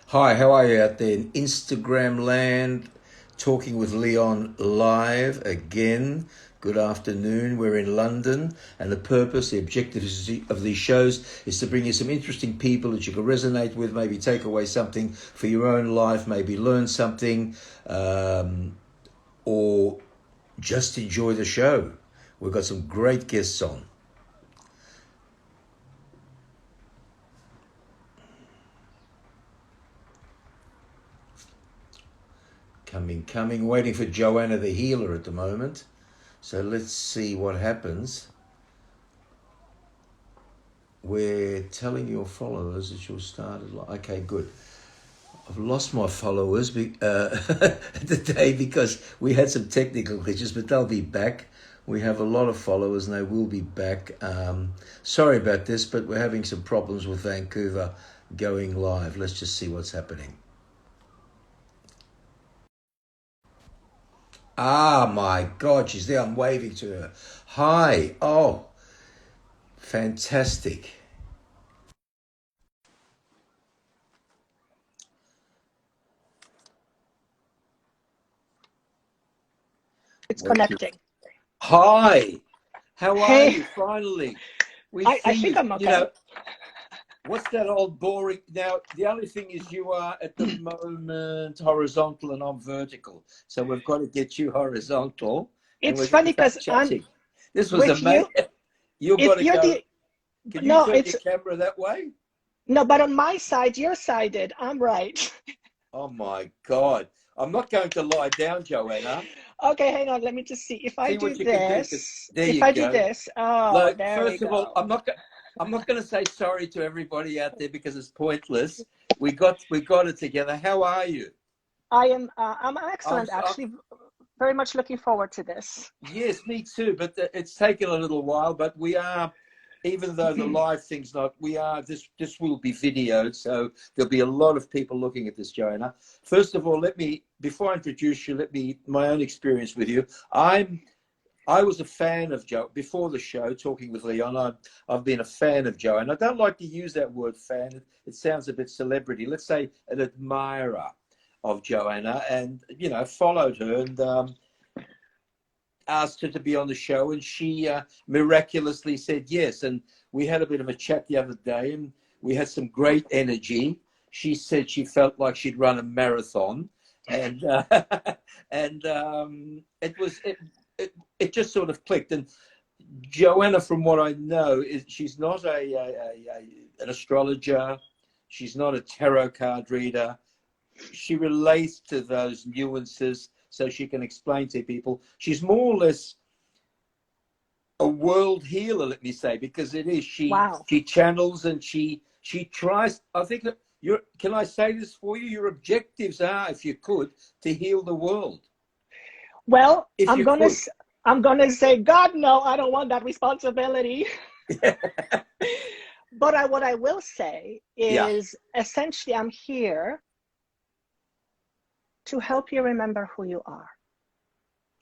Hi, how are you out there in Instagram land? Talking with Leon live again. Good afternoon. We're in London, and the objective of these shows is to bring you some interesting people that you can resonate with, maybe take away something for your own life, maybe learn something, or just enjoy the show. We've got some great guests on. Coming, waiting for Joanna the healer at the moment. So let's see what happens. We're telling your followers that you'll start. Okay, good. I've lost my followers today because we had some technical glitches, but they'll be back. We have a lot of followers and they will be back. Sorry about this, but we're having some problems with Vancouver going live. Let's just see what's happening. Ah, my God, she's there. I'm waving to her. Hi. Oh, fantastic. It's connecting. Hi. How are Hey, you? Finally, we I see think you. I'm You okay. know, what's that old boring? Now, the only thing is you are at the moment horizontal and I'm vertical. So we've got to get you horizontal and It's we're going to funny start because I'm chatting. This was with amazing. you. You've got If to you're go. the Can you no, turn it's your camera that way? no, but on my side, you're sided. I'm right. Oh my God. I'm not going to lie down, Joanna. Okay, hang on. Let me just see. If I See do what you can do. Because this, there if you I do go. this, oh, Look, there we first of all, go. I'm not going to say sorry to everybody out there because it's pointless. We got it together. How are you? I'm I'm, excellent. I'm Actually, very much looking forward to this. Yes, me too. But it's taken a little while. But we are, even though the live thing's not, we are. This will be videoed, so there'll be a lot of people looking at this, Joanna. First of all, let me before I introduce you, let me my own experience with you. I was a fan of Joe before the show, talking with Leon. I've been a fan of Joe, and I don't like to use that word fan. It sounds a bit celebrity. Let's say an admirer of Joanna, and followed her and asked her to be on the show, and she miraculously said yes. And we had a bit of a chat the other day, and we had some great energy. She said she felt like she'd run a marathon, and and it just sort of clicked. And Joanna, from what I know, is she's not an astrologer. She's not a tarot card reader. She relates to those nuances so she can explain to people. She's more or less a world healer, let me say, because it is Wow. she channels and she tries. I think that your can I say this for you? Your objectives are, if you could, to heal the world. Well, If you could. I'm gonna say, God, no, I don't want that responsibility. But what I will say Yeah. is essentially, I'm here to help you remember who you are.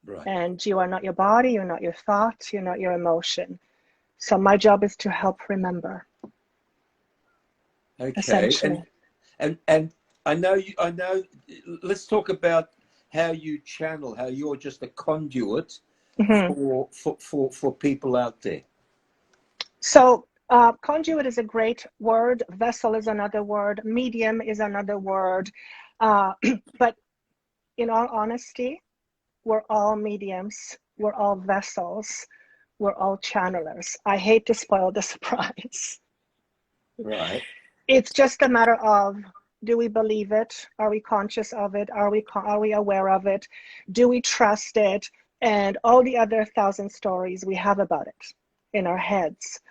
Right. And you are not your body, you're not your thoughts, you're not your emotion. So my job is to help remember, Okay. essentially. And I know you. I know. Let's talk about how you channel. How you're just a conduit Mm-hmm. for people out there. So conduit is a great word. Vessel is another word. Medium is another word. Uh, but in all honesty, we're all mediums. We're all vessels. We're all channelers. I hate to spoil the surprise. Right. It's just a matter of, do we believe it? Are we conscious of it? Are we aware of it? Do we trust it? And all the other thousand stories we have about it in our heads.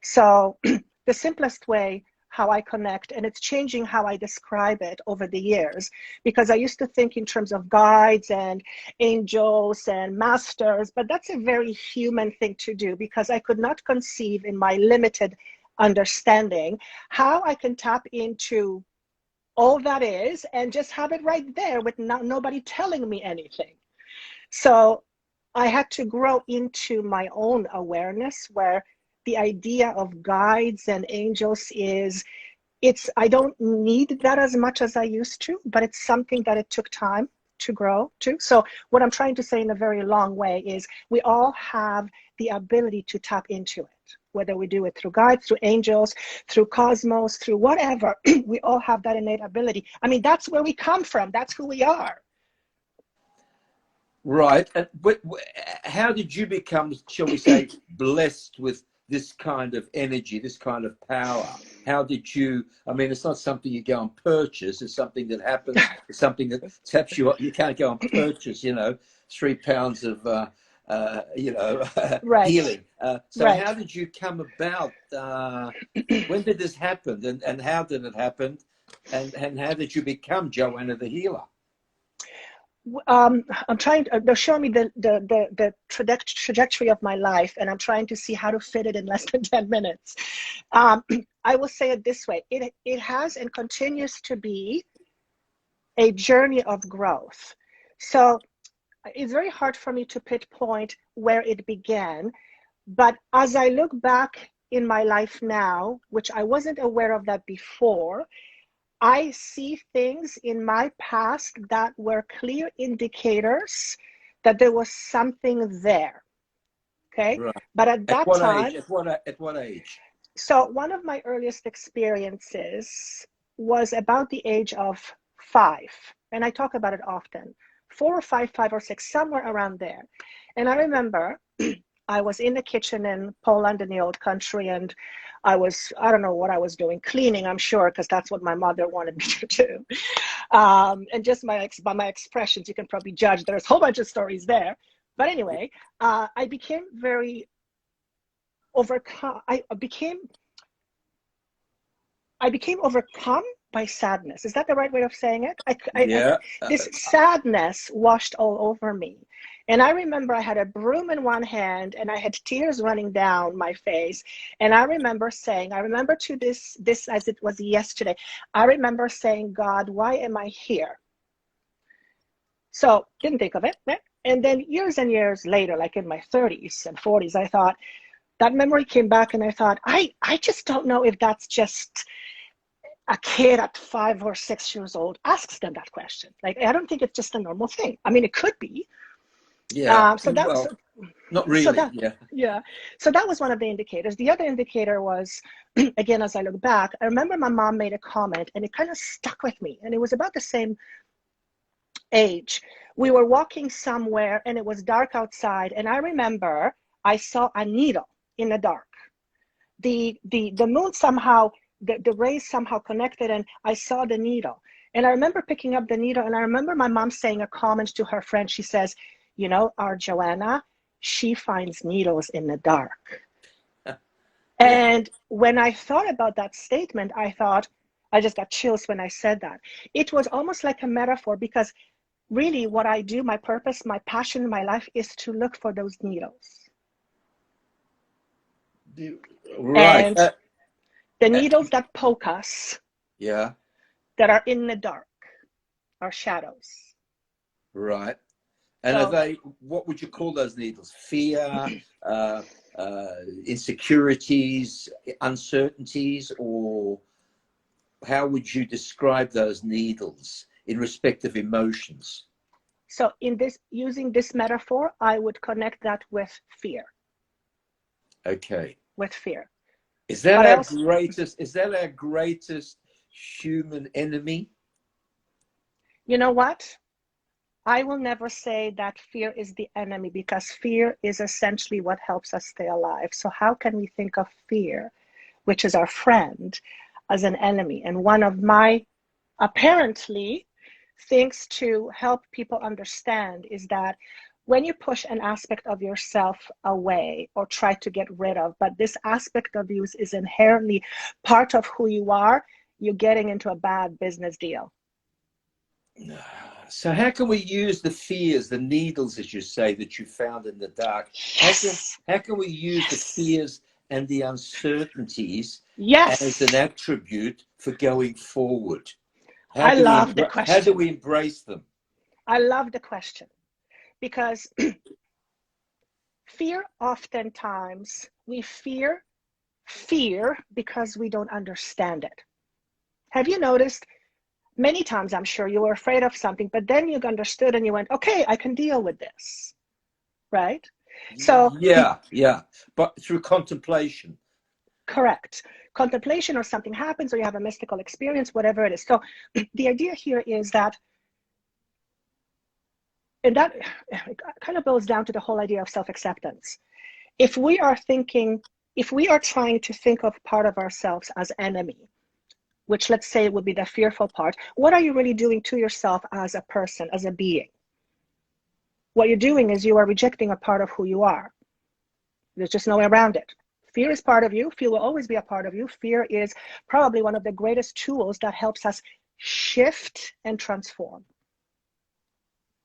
So the simplest way how I connect, and it's changing how I describe it over the years, because I used to think in terms of guides and angels and masters, but that's a very human thing to do because I could not conceive in my limited understanding how I can tap into all that is and just have it right there with nobody telling me anything. So I had to grow into my own awareness where the idea of guides and angels is I don't need that as much as I used to, but it's something that it took time to grow to. So what I'm trying to say in a very long way is we all have the ability to tap into it, whether we do it through guides, through angels, through cosmos, through whatever. We all have that innate ability. I mean, that's where we come from. That's who we are. Right. And how did you become, shall we say, blessed with this kind of energy, this kind of power? How did you, I mean, it's not something you go and purchase. It's something that happens. It's something that taps you up. You can't go and purchase, 3 pounds of, Right. healing. So Right. how did you come about? When did this happen? And how did it happen? And how did you become Joanna the healer? I'm trying to, they're showing me the trajectory of my life, and I'm trying to see how to fit it in less than 10 minutes. I will say it this way. It has and continues to be a journey of growth. So it's very hard for me to pinpoint where it began. But as I look back in my life now, which I wasn't aware of that before, I see things in my past that were clear indicators that there was something there. Okay. Right. But at that What time, age? At what age? so one of my earliest experiences was about the age of 5. And I talk about it often. 4 or 5, 5 or 6, somewhere around there. And I remember I was in the kitchen in Poland in the old country, and I don't know what I was doing, cleaning, I'm sure, because that's what my mother wanted me to do. And just by my expressions, you can probably judge there's a whole bunch of stories there. But anyway, I became very overcome. I became overcome by sadness. Is that the right way of saying it? Yeah. This sadness washed all over me. And I remember I had a broom in one hand and I had tears running down my face. And I remember to this as it was yesterday, I remember saying, God, why am I here? So didn't think of it. And then years and years later, like in my 30s and 40s, I thought, that memory came back and I thought, I just don't know if that's just a kid at 5 or 6 years old asks them that question. Like, I don't think it's just a normal thing. I mean, it could be. Yeah. Not So really. that, yeah. So that was one of the indicators. The other indicator was, again, as I look back, I remember my mom made a comment and it kind of stuck with me. And it was about the same age. We were walking somewhere and it was dark outside. And I remember I saw a needle in the dark. The moon somehow, the rays somehow connected, and I saw the needle. And I remember picking up the needle, and I remember my mom saying a comment to her friend. She says, our Joanna, she finds needles in the dark. Yeah. And when I thought about that statement, I just got chills when I said that. It was almost like a metaphor, because really what I do, my purpose, my passion in my life is to look for those needles. Right. And the needles that poke us, yeah, that are in the dark, are shadows. right. And So, what would you call those needles? Fear, insecurities, uncertainties, or how would you describe those needles in respect of emotions? so using this metaphor, I would connect that with fear. Okay. With fear. Is that our greatest human enemy? You know what? I will never say that fear is the enemy, because fear is essentially what helps us stay alive. So how can we think of fear, which is our friend, as an enemy? And one of my, apparently, things to help people understand is that when you push an aspect of yourself away or try to get rid of, but this aspect of you is inherently part of who you are, you're getting into a bad business deal. So how can we use the fears, the needles, as you say, that you found in the dark? Yes. How can we use the fears and the uncertainties as an Yes. attribute for going forward? I love the How do question. we embrace them? I love the question, because fear, oftentimes we fear because we don't understand it. Have you noticed many times, I'm sure, you were afraid of something, but then you understood and you went, okay, I can deal with this, right? So yeah, but through contemplation. correct. Contemplation, or something happens, or you have a mystical experience, whatever it is. So the idea here is that, and that kind of boils down to the whole idea of self-acceptance. If we are trying to think of part of ourselves as enemy, which let's say would be the fearful part, what are you really doing to yourself as a person, as a being? What you're doing is you are rejecting a part of who you are. There's just no way around it. Fear is part of you. Fear will always be a part of you. Fear is probably one of the greatest tools that helps us shift and transform.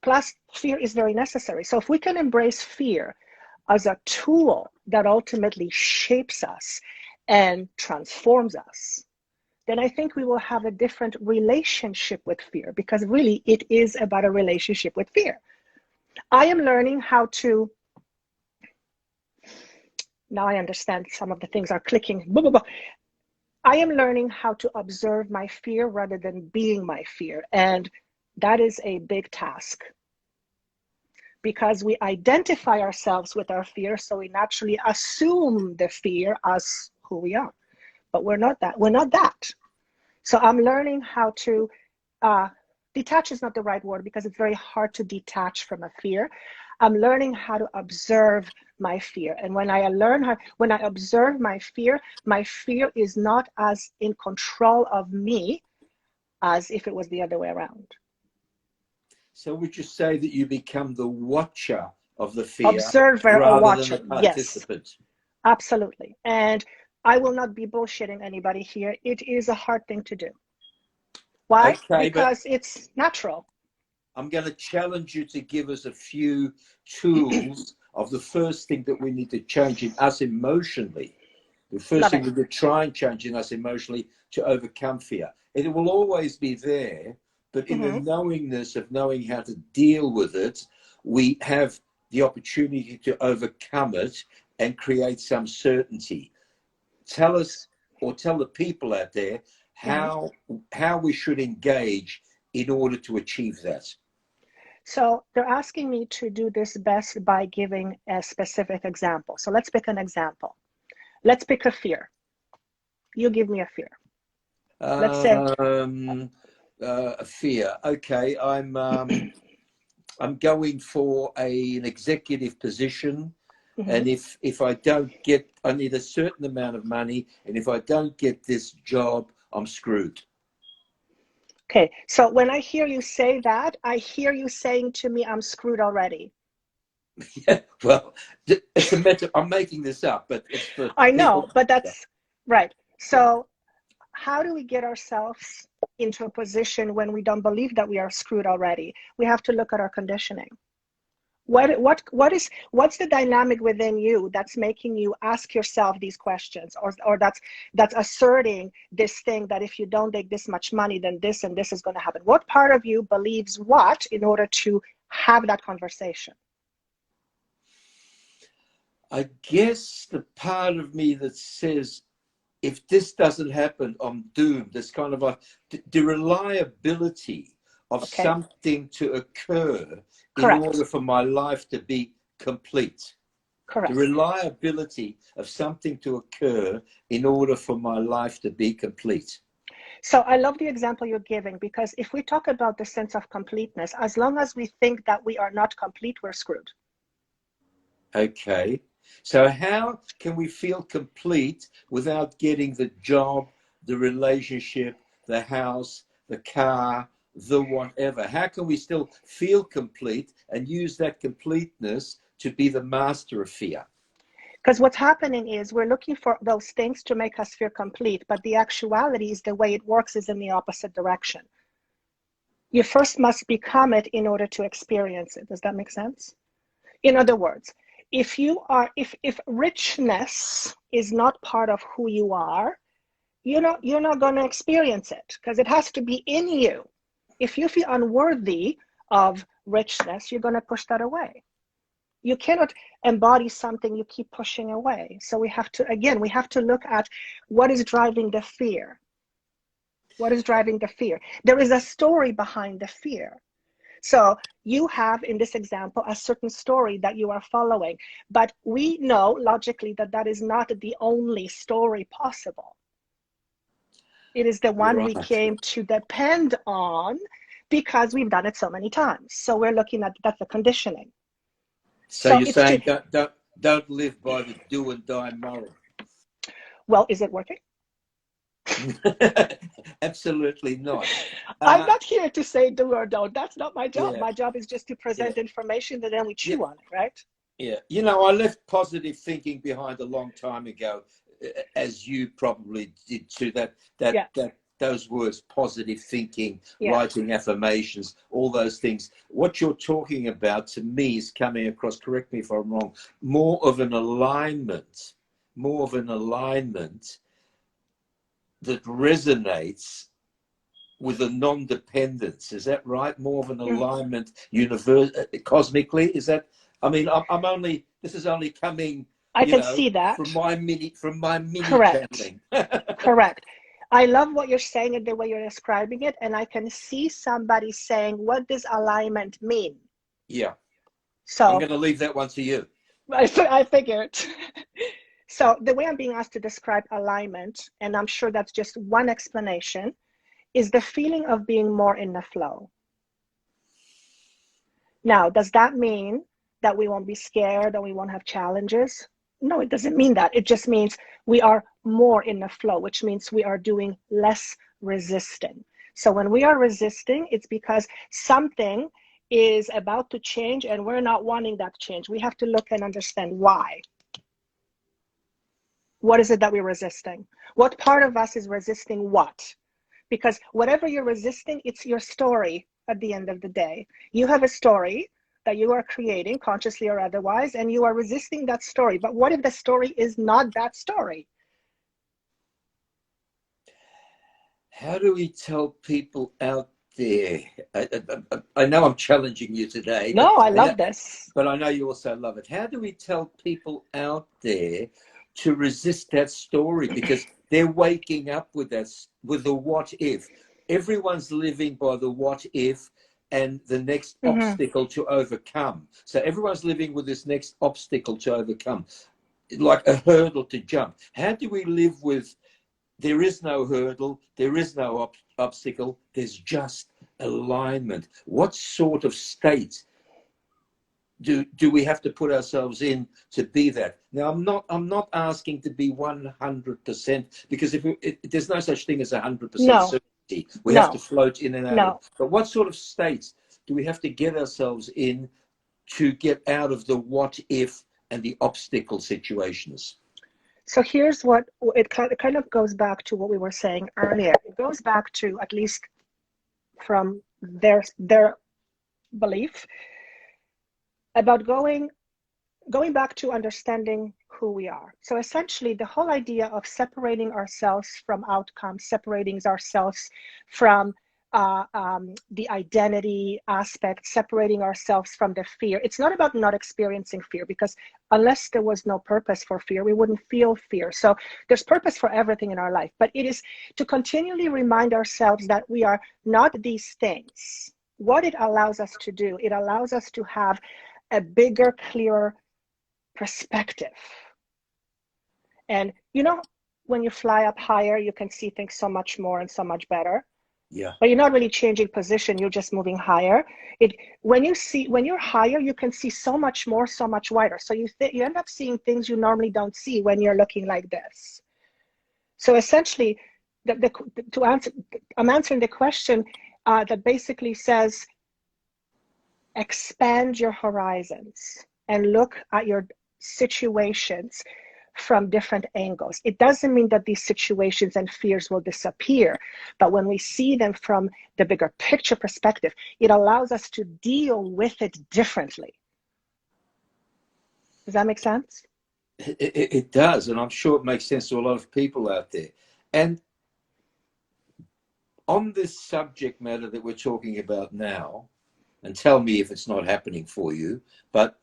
Plus, fear is very necessary. So if we can embrace fear as a tool that ultimately shapes us and transforms us, then I think we will have a different relationship with fear, because really it is about a relationship with fear. I am learning how to, now I understand some of the things are clicking. Blah, blah, blah. I am learning how to observe my fear rather than being my fear. And that is a big task, because we identify ourselves with our fear. So we naturally assume the fear as who we are, but we're not that. We're not that. So I'm learning how to, detach is not the right word, because it's very hard to detach from a fear. I'm learning how to observe my fear. And when I observe my fear is not as in control of me as if it was the other way around. So would you say that you become the watcher of the fear Observer or rather than watcher, the yes, participant? absolutely. And I will not be bullshitting anybody here. It is a hard thing to do. Why? Okay, because it's natural. I'm going to challenge you to give us a few tools of the first thing that we need to change in us emotionally. The first thing we need to try and change in us emotionally to overcome fear. It will always be there, but in the knowingness of knowing how to deal with it, we have the opportunity to overcome it and create some certainty. Tell us, or tell the people out there, how we should engage in order to achieve that. So they're asking me to do this best by giving a specific example. So let's pick an example. Let's pick a fear. You give me a fear. Let's say a fear. Okay, I'm going for an executive position, and if I don't get, I need a certain amount of money, and if I don't get this job, I'm screwed. Okay, so when I hear you say that, I hear you saying to me, I'm screwed already. Yeah, well, it's a meta. I'm making this up, but it's for I know, but that's right. So how do we get ourselves into a position when we don't believe that we are screwed already? We have to look at our conditioning. What's the dynamic within you that's making you ask yourself these questions, or that's asserting this thing that if you don't make this much money, then this and this is going to happen? What part of you believes what in order to have that conversation? I guess the part of me that says, if this doesn't happen, I'm doomed. There's kind of the reliability of something to occur in order for my life to be complete. Correct. The reliability of something to occur in order for my life to be complete. So I love the example you're giving, because if we talk about the sense of completeness, as long as we think that we are not complete, we're screwed. Okay. So how can we feel complete without getting the job, the relationship, the house, the car, the whatever? How can we still feel complete and use that completeness to be the master of fear? Because what's happening is we're looking for those things to make us feel complete, but the actuality is the way it works is in the opposite direction. You first must become it in order to experience it. Does that make sense? In other words, if richness is not part of who you are, you're not going to experience it, because it has to be in you. If you feel unworthy of richness, you're going to push that away. You cannot embody something you keep pushing away. So we have to look at what is driving the fear. What is driving the fear? There is a story behind the fear. So you have, in this example, a certain story that you are following, but we know logically that that is not the only story possible. It is the one we Right. came to depend on because we've done it so many times. So we're looking at that's the conditioning. So So you're it's saying just, don't live by the do and die moral. well, is it working? Absolutely not. I'm not here to say do or don't. That's not my job. Yeah, My job is just to yeah, present information that then we yeah, chew on it, right? yeah. You know, I left positive thinking behind a long time ago, as you probably did too. Yeah, Those words, positive thinking, yeah. writing affirmations, all those things. What you're talking about to me is coming across, correct me if I'm wrong, more of an alignment, that resonates with a non-dependence. Is that right? More of an Mm. alignment cosmically. Is that? I mean, I'm only. This is only coming, I can see from that. my mini Correct. channeling. Correct. I love what you're saying and the way you're describing it. And I can see somebody saying, what does alignment mean? Yeah, I'm So going to leave that one to you. I figured. So the way I'm being asked to describe alignment, and I'm sure that's just one explanation, is the feeling of being more in the flow. Now, does that mean that we won't be scared or we won't have challenges? No, it doesn't mean that. It just means we are more in the flow, which means we are doing less resisting. So when we are resisting, it's because something is about to change and we're not wanting that change. We have to look and understand why. What is it that we're resisting? What part of us is resisting what? Because whatever you're resisting, it's your story at the end of the day. You have a story that you are creating, consciously or otherwise, and you are resisting that story. But what if the story is not that story? How do we tell people out there? I know I'm challenging you today, No, I love this. but I know you also love it. How do we tell people out there to resist that story? Because they're waking up with the what if. Everyone's living by the what if and the next obstacle to overcome. So everyone's living with this next obstacle to overcome, like a hurdle to jump. How do we live with there is no hurdle, there is no obstacle, there's just alignment? What sort of state do we have to put ourselves in to be that? Now, I'm not asking to be 100%, because there's no such thing as 100% No, certainty. We have to no, float in and out of no. it. But what sort of states do we have to get ourselves in to get out of the what if and the obstacle situations? So here's what it kind of goes back to what we were saying earlier. It goes back to, at least from their belief, about going back to understanding who we are. So essentially, the whole idea of separating ourselves from outcomes, separating ourselves from the identity aspect, separating ourselves from the fear. It's not about not experiencing fear, because unless there was no purpose for fear, we wouldn't feel fear. So there's purpose for everything in our life, but it is to continually remind ourselves that we are not these things. What it allows us to do, it allows us to have a bigger, clearer perspective. And when you fly up higher, you can see things so much more and so much better. Yeah. But you're not really changing position, you're just moving higher. When you're higher, you can see so much more, so much wider. So you end up seeing things you normally don't see when you're looking like this. So essentially, I'm answering the question that basically says, expand your horizons and look at your situations from different angles. It doesn't mean that these situations and fears will disappear, but when we see them from the bigger picture perspective, it allows us to deal with it differently. Does that make sense? It does, and I'm sure it makes sense to a lot of people out there. And on this subject matter that we're talking about now, and tell me if it's not happening for you, but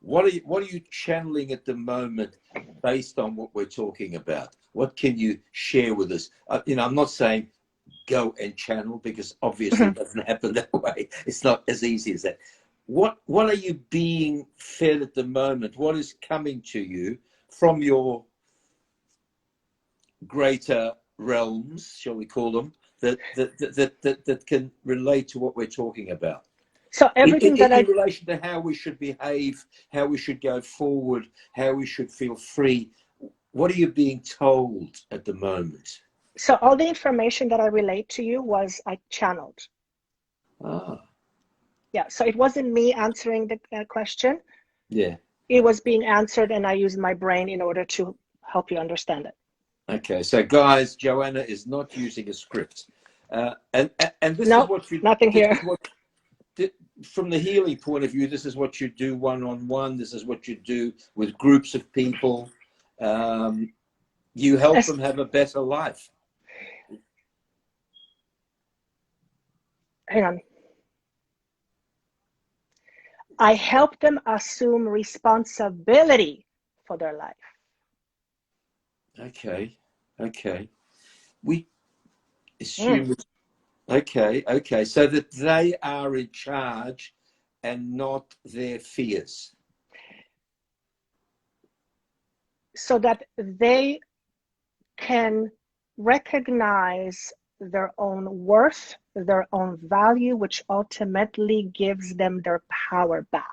what are you channeling at the moment based on what we're talking about? What can you share with us? I'm not saying go and channel, because obviously it doesn't happen that way. It's not as easy as that. What are you being fed at the moment? What is coming to you from your greater realms, shall we call them, that can relate to what we're talking about? So everything that in relation to how we should behave, how we should go forward, how we should feel free, what are you being told at the moment? So all the information that I relayed to you was I channeled. Ah. Yeah, so it wasn't me answering the question. Yeah. It was being answered, and I used my brain in order to help you understand it. Okay, so guys, Joanna is not using a script. And this is what you, nothing this here. is what, from the healing point of view, this is what you do one-on-one. This is what you do with groups of people. You help them have a better life. Hang on. I help them assume responsibility for their life. Okay. We assume, okay. So that they are in charge and not their fears. So that they can recognize their own worth, their own value, which ultimately gives them their power back.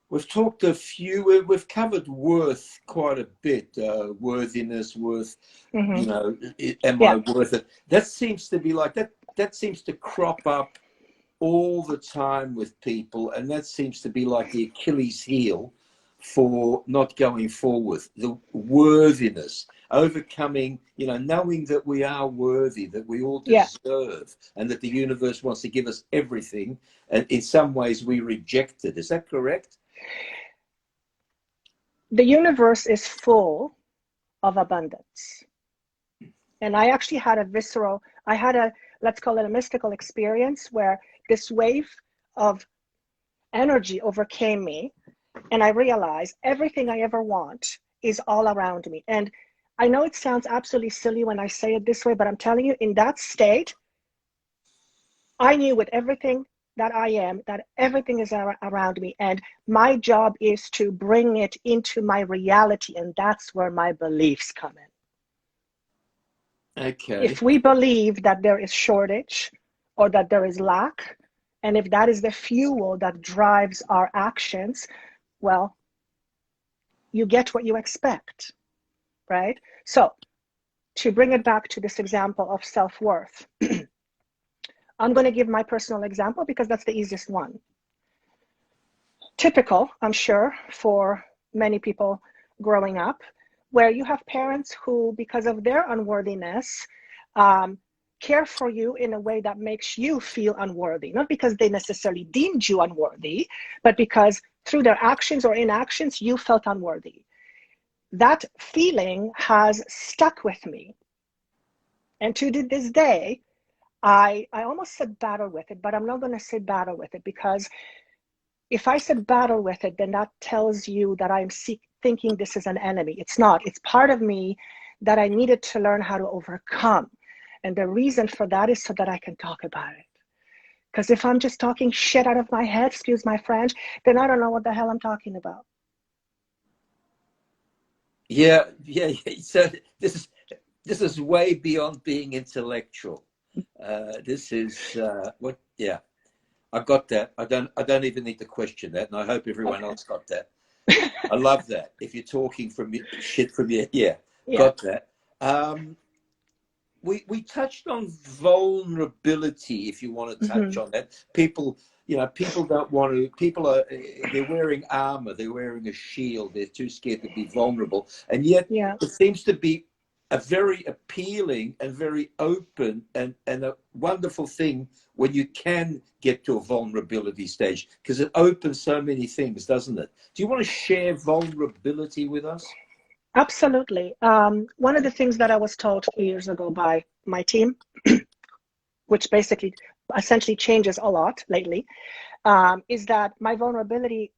We've talked we've covered worth quite a bit, worthiness, worth, am I worth it? That seems to be like, that seems to crop up all the time with people, and that seems to be like the Achilles heel for not going forward. The worthiness, overcoming, knowing that we are worthy, that we all deserve, and that the universe wants to give us everything, and in some ways we reject it. Is that correct? The universe is full of abundance. And I actually had let's call it a mystical experience, where this wave of energy overcame me, and I realized everything I ever want is all around me. And I know it sounds absolutely silly when I say it this way, but I'm telling you, in that state, I knew with everything that I am, that everything is around me, and my job is to bring it into my reality, and that's where my beliefs come in. Okay. If we believe that there is shortage or that there is lack, and if that is the fuel that drives our actions, well, you get what you expect, right? So to bring it back to this example of self-worth, I'm going to give my personal example because that's the easiest one. Typical, I'm sure, for many people growing up, where you have parents who, because of their unworthiness, care for you in a way that makes you feel unworthy, not because they necessarily deemed you unworthy, but because through their actions or inactions, you felt unworthy. That feeling has stuck with me. And to this day, I almost said battle with it, but I'm not going to say battle with it, because if I said battle with it, then that tells you that I'm thinking this is an enemy. It's not. It's part of me that I needed to learn how to overcome. And the reason for that is so that I can talk about it. Because if I'm just talking shit out of my head, excuse my French, then I don't know what the hell I'm talking about. Yeah. So this is way beyond being intellectual. This is I got that. I don't even need to question that, and I hope everyone else got that. I love that. If you're talking from shit from your, got that. We touched on vulnerability. If you want to touch on that, people don't want to. They're wearing armor. They're wearing a shield. They're too scared to be vulnerable, and yet it seems to be a very appealing and very open and a wonderful thing when you can get to a vulnerability stage, because it opens so many things, doesn't it? Do you want to share vulnerability with us? Absolutely. One of the things that I was told 2 years ago by my team, which basically essentially changes a lot lately, is that my vulnerability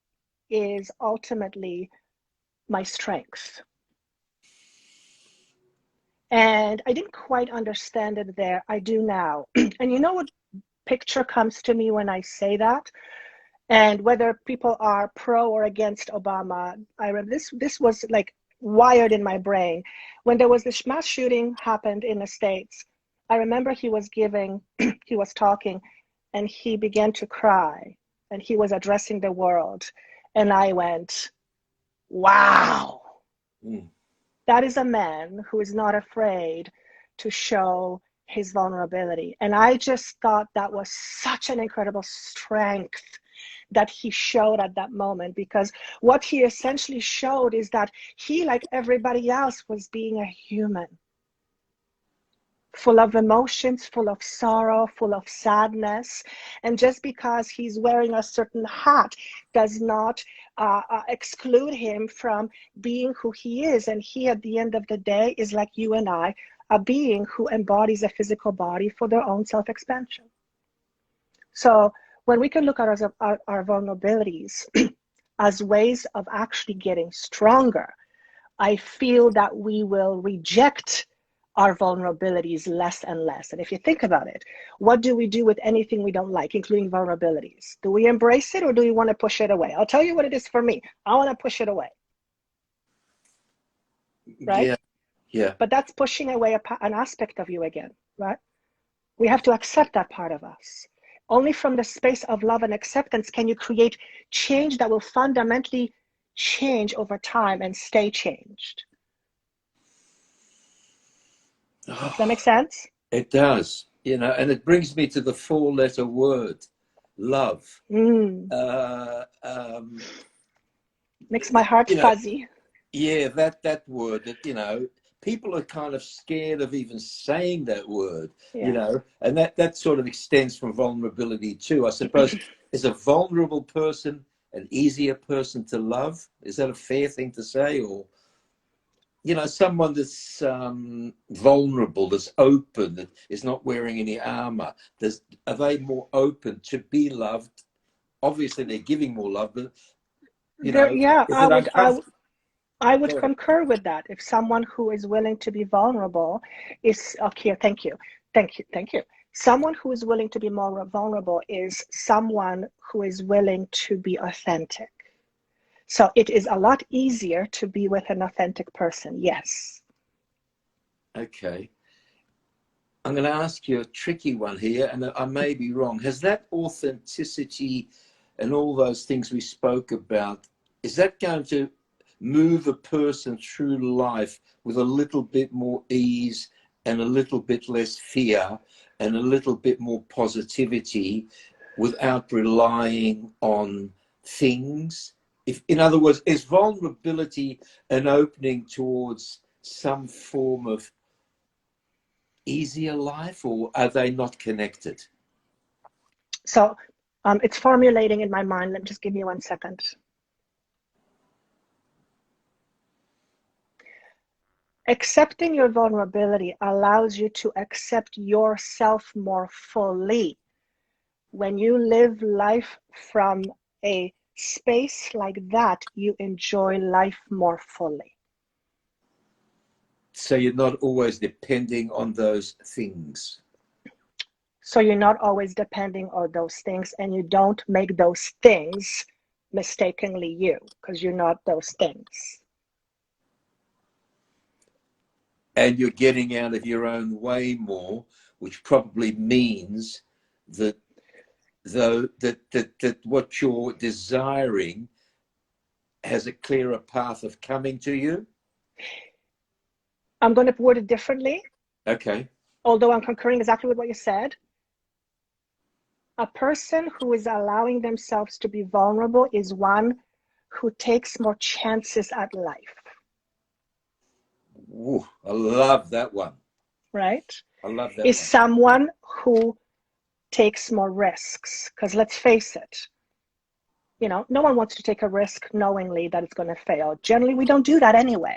is ultimately my strength. And I didn't quite understand it there. I do now. And you know what picture comes to me when I say that? And whether people are pro or against Obama, I remember this was like wired in my brain. When there was this mass shooting happened in the States, I remember he was talking, and he began to cry, and he was addressing the world. And I went, wow. That is a man who is not afraid to show his vulnerability. And I just thought that was such an incredible strength that he showed at that moment, because what he essentially showed is that he, like everybody else, was being a human, full of emotions, full of sorrow, full of sadness. And just because he's wearing a certain hat does not exclude him from being who he is. And he, at the end of the day, is like you and I, a being who embodies a physical body for their own self-expansion. So when we can look at our vulnerabilities as ways of actually getting stronger, I feel that we will reject our vulnerabilities less and less. And if you think about it, what do we do with anything we don't like, including vulnerabilities? Do we embrace it, or do we want to push it away? I'll tell you what it is for me. I want to push it away. Right? Yeah. Yeah. But that's pushing away an aspect of you again, right? We have to accept that part of us. Only from the space of love and acceptance can you create change that will fundamentally change over time and stay changed. Does that make sense? It does, you know, and it brings me to the 4-letter word, love. Makes my heart fuzzy. Yeah, that word, that, you know, people are kind of scared of even saying that word, you know, and that sort of extends from vulnerability too. I suppose, is a vulnerable person an easier person to love? Is that a fair thing to say? Or, you know, someone that's vulnerable, that's open, that is not wearing any armor, are they more open to be loved? Obviously, they're giving more love, but, you know, is it uncomfortable? I would concur with that. If someone who is willing to be vulnerable is, okay, thank you. Someone who is willing to be more vulnerable is someone who is willing to be authentic. So it is a lot easier to be with an authentic person, yes. Okay. I'm going to ask you a tricky one here, and I may be wrong. Has that authenticity and all those things we spoke about, is that going to move a person through life with a little bit more ease and a little bit less fear and a little bit more positivity without relying on things? If, in other words, is vulnerability an opening towards some form of easier life, or are they not connected? So it's formulating in my mind. Let me just give me 1 second. Accepting your vulnerability allows you to accept yourself more fully. When you live life from a space like that, you enjoy life more fully. So you're not always depending on those things. So you're not always depending on those things, and you don't make those things mistakenly you, because you're not those things. And you're getting out of your own way more, which probably means that that what you're desiring has a clearer path of coming to you. I'm going to word it differently. Okay. Although I'm concurring exactly with what you said. A person who is allowing themselves to be vulnerable is one who takes more chances at life. Ooh, I love that one. Right? I love that is one. Someone who takes more risks. Because let's face it, you know, no one wants to take a risk knowingly that it's going to fail. Generally, we don't do that anyway.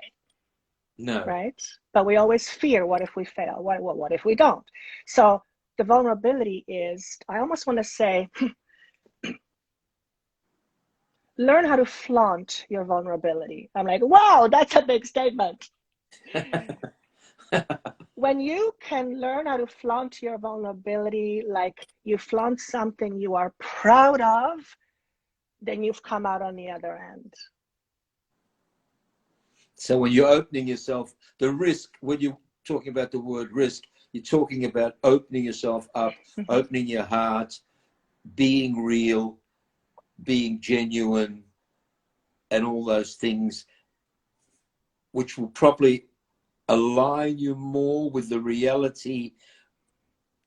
No. Right? But we always fear, what if we fail? What if we don't? So the vulnerability is, I almost want to say, learn how to flaunt your vulnerability. I'm like, wow, that's a big statement. When you can learn how to flaunt your vulnerability, like you flaunt something you are proud of, then you've come out on the other end. So when you're opening yourself, the risk, when you're talking about the word risk, you're talking about opening yourself up, opening your heart, being real, being genuine, and all those things, which will probably align you more with the reality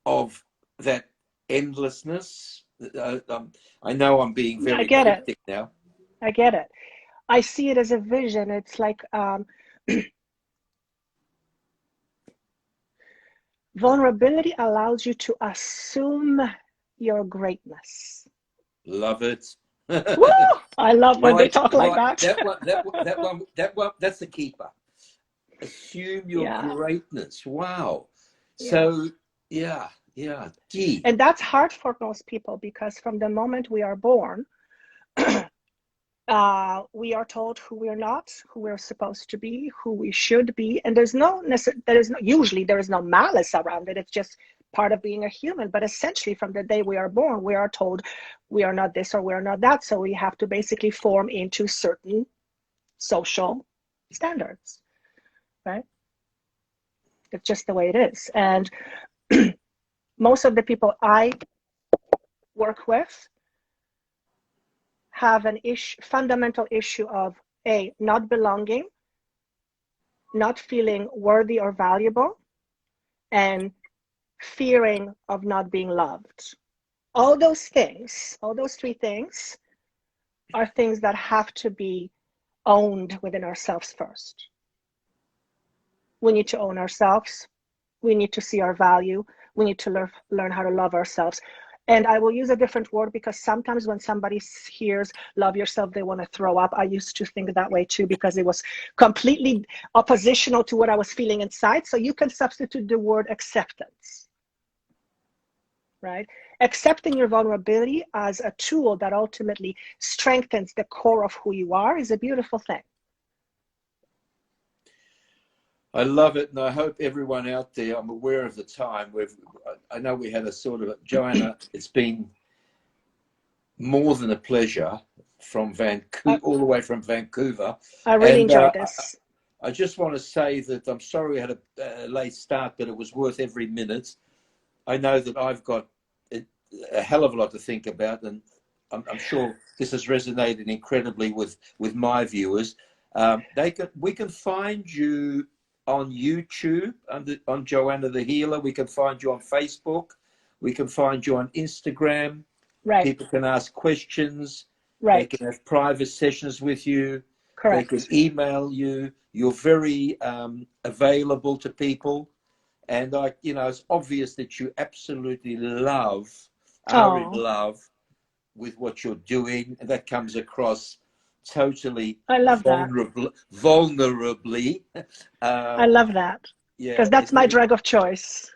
of that endlessness. I know I'm being I very get it. cryptic now. I get it. I see it as a vision. It's like vulnerability allows you to assume your greatness. Love it. Woo! I love when they Right, talk like right. that. That's the keeper. Assume your Yeah. greatness. Wow. Yes. So, yeah. Gee. And that's hard for most people because from the moment we are born, we are told who we're not, who we're supposed to be, who we should be, and usually there is no malice around it. It's just part of being a human. But essentially, from the day we are born, we are told we are not this or we are not that. So we have to basically form into certain social standards, right? It's just the way it is. And most of the people I work with have an fundamental issue of not belonging, not feeling worthy or valuable, and fearing of not being loved. All those things, all those three things are things that have to be owned within ourselves first. We need to own ourselves. We need to see our value. We need to learn how to love ourselves. And I will use a different word because sometimes when somebody hears love yourself, they want to throw up. I used to think that way too because it was completely oppositional to what I was feeling inside. So you can substitute the word acceptance, right? Accepting your vulnerability as a tool that ultimately strengthens the core of who you are is a beautiful thing. I love it, and I hope everyone out there, I'm aware of the time. I know we had a sort of, Joanna, it's been more than a pleasure from Vancouver, all the way from Vancouver. I really enjoyed I, this. I just want to say that I'm sorry we had a late start, but it was worth every minute. I know that I've got a hell of a lot to think about, and I'm sure this has resonated incredibly with my viewers. We can find you on YouTube on Joanna the Healer. We can find you on Facebook. We can find you on Instagram. Right. People can ask questions. Right. They can have private sessions with you. Correct. They can email you. You're very available to people. And it's obvious that you absolutely are in love with what you're doing. And that comes across totally I love that. vulnerably. I love that. Yeah. Because that's my drug of choice.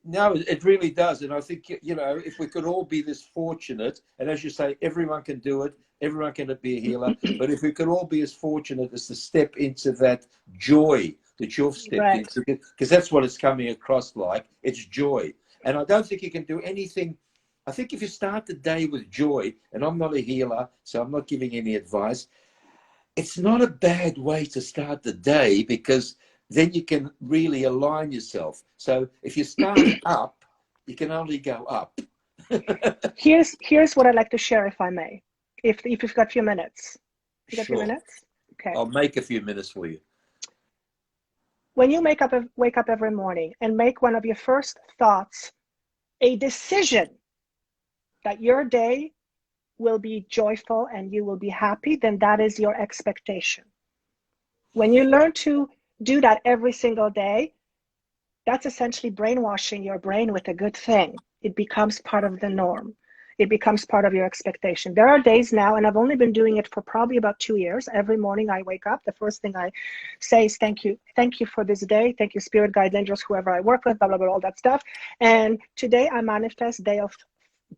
No, it really does. And I think, if we could all be this fortunate, and as you say, everyone can do it, everyone can be a healer, but if we could all be as fortunate as to step into that joy that you've stepped into, because that's what it's coming across like, it's joy. And I don't think you can do anything. I think if you start the day with joy, and I'm not a healer, so I'm not giving any advice, it's not a bad way to start the day, because then you can really align yourself. So if you start up, you can only go up. Here's what I'd like to share, if I may, if you've got a few minutes. You got a few minutes? Okay. I'll make a few minutes for you. When you wake up every morning and make one of your first thoughts a decision that your day will be joyful and you will be happy, then that is your expectation. When you learn to do that every single day, that's essentially brainwashing your brain with a good thing. It becomes part of the norm. It becomes part of your expectation. There are days now, and I've only been doing it for probably about 2 years. Every morning I wake up, the first thing I say is thank you. Thank you for this day. Thank you, spirit guides, angels, whoever I work with, blah, blah, blah, all that stuff. And today I manifest day of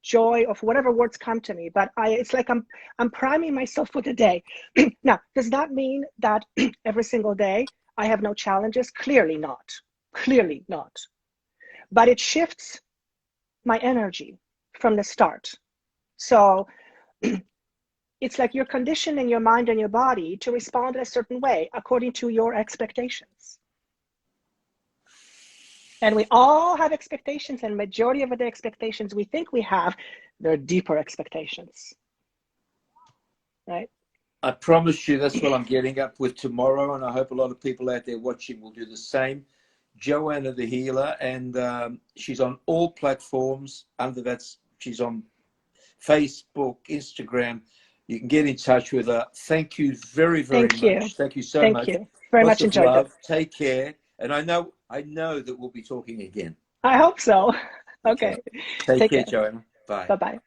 joy, of whatever words come to me. But it's like I'm priming myself for the day. Now, does that mean that every single day I have no challenges? Clearly not. Clearly not. But it shifts my energy from the start. So it's like you're conditioning your mind and your body to respond in a certain way according to your expectations. And we all have expectations, and majority of the expectations we think we have, they're deeper expectations, right? I promise you that's what I'm getting up with tomorrow, and I hope a lot of people out there watching will do the same. Joanna the Healer, and she's on all platforms. Under that, she's on Facebook, Instagram. You can get in touch with her. Thank you very, very much. Thank you so much. Thank you. Very Lots much of enjoyed love. it. Take care. And I know that we'll be talking again. I hope so. Okay. Take Take care, care. Joanna. Bye. Bye-bye.